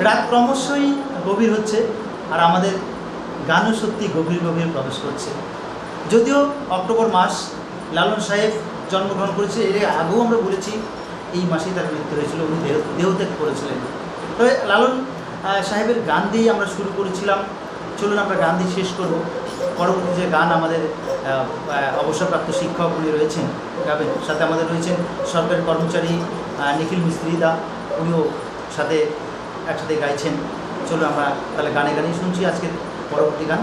রাত ক্রমশই গভীর হচ্ছে আর আমাদের গানও সত্যি গভীর গভীর প্রবেশ করছে। যদিও অক্টোবর মাস, লালন সাহেব জন্মগ্রহণ করেছে, এর আগেও আমরা বলেছি এই মাসেই তার মৃত্যু হয়েছিল, উনি দেহত্যাগ করেছিলেন। তবে লালন সাহেবের গান দিয়েই আমরা শুরু করেছিলাম। চলুন আমরা গান দিয়ে শেষ করব। পরবর্তী যে গান আমাদের অবসরপ্রাপ্ত শিক্ষক উনি রয়েছেন গাবেন, সাথে আমাদের রয়েছেন সরকারি কর্মচারী নিখিল মিস্ত্রিদা, উনিও একসাথে গাইছেন। চলুন আমরা তাহলে গানে গানেই শুনছি আজকের পরবর্তী গান।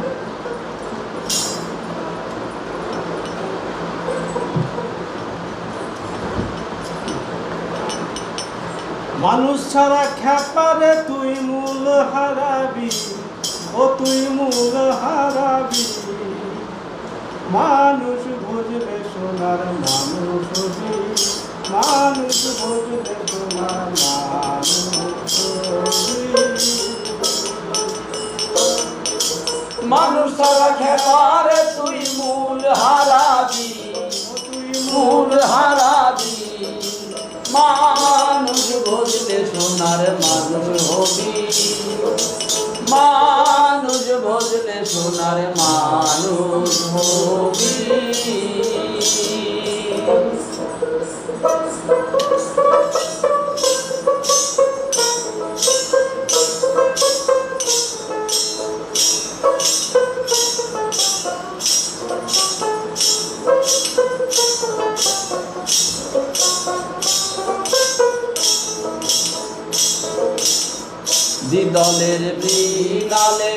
মানুষ ছাড়া খ্যাপারে তুই মূল হারাবি, ও তুই মূল হারাবি। মানুষ বুঝবে সোনার মানুষ হবি, মানুষ বুঝবে সোনার মানুষ হবি। মানুষ ছাড়া খ্যাপারে তুই মূল হারাবি, তুই মূল হারাবি। মানুষ বুঝলে সোনার মানুষ হবি, মানুষ বুঝলে সোনার মানুষ হবি। দ্বিদলের মৃণালে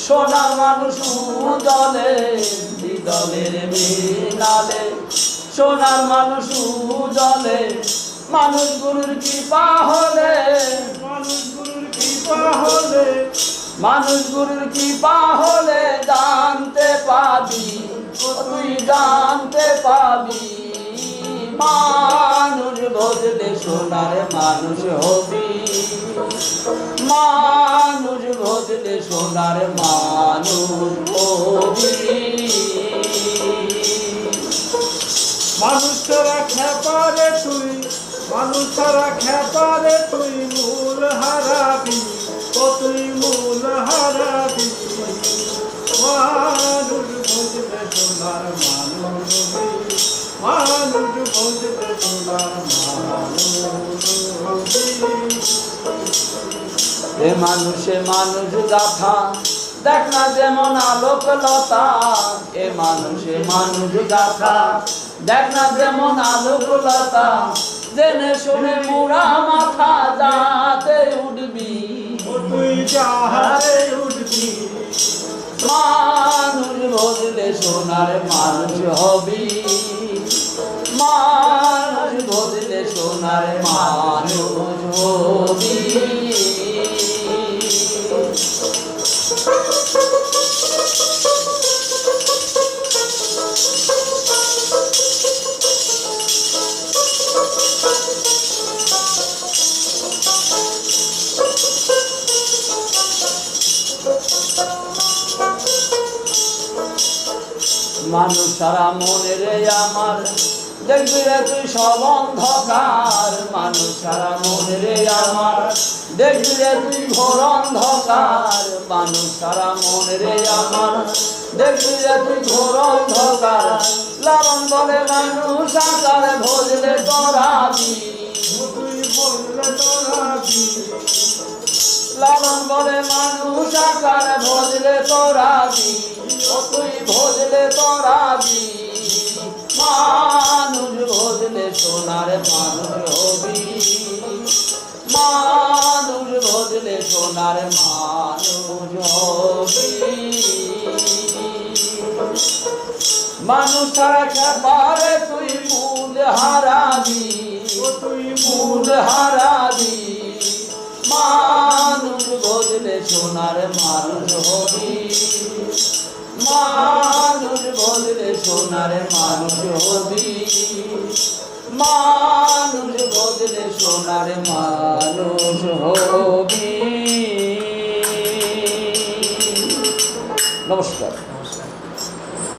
সোনার মানুষ উদলে, দ্বিদলের মৃণালে সোনার মানুষ উদলে। মানুষ গুরুর কৃপা হলে, মানুষ গুরুর কৃপা হলে, মানুষ গুরুর কৃপা হলে জানতে পাবি, তুই জানতে পাবি। মানুষ বুঝলে সোনার মানুষ হবি, মানুষ বুঝলে সোনার মানুষ হবি। মানুষ ছাড়া খ্যাপারে তুই, মানুষ ছাড়া খ্যাপারে তুই মূল হারাবি, ও তুই মূল হারাবি। মানুষ বুঝলে সোনার মানুষ হবি, মানুষ বুঝলে সোনার মানুষ হবি। এ মানুষে মানুষ গাথা দেখ না যেমন আলোক লতা, এ মানুষে মানুষ গাথা দেখ না যেমন আলোক লতা। জেনে শুনে মুড়া মাথা যাতে উঠবি, তুই যাহাতে উঠবি। মানুষ বুঝলে সোনার মানুষ হবি, মানুষ বুঝলে সোনার মানুষ হবি। মানুষ সারা মনে রে আমার দেখবি রে তুই সব অন্ধকার, মানুষ সারা মনে রে আমার দেখবি রে তুই ঘোর অন্ধকার। মানুষ সারা মনে রে আমার দেখবি রে তুই ঘোর অন্ধকার। লালন বলে মানুষ আকার ভজলে তোরাবি, তুই ভজলে তোরাবি। লালন বলে মানুষ আকার ভজলে তোরাবি, ও তুই ভজলে তোরাবি। মানুষ ভজলে সোনার মানুষ হবি, মানুষ ভজলে সোনার মানুষ হবি। মানুষ ছাড়া খ্যাপারে তুই মূল হারাবি, তুই মূল হারাবি। মানুষ ভজলে সোনার মানুষ হবি, মানুষ ভজলে সোনার মানুষ হবি। মানুষ ভজলে সোনার মানুষ হবি।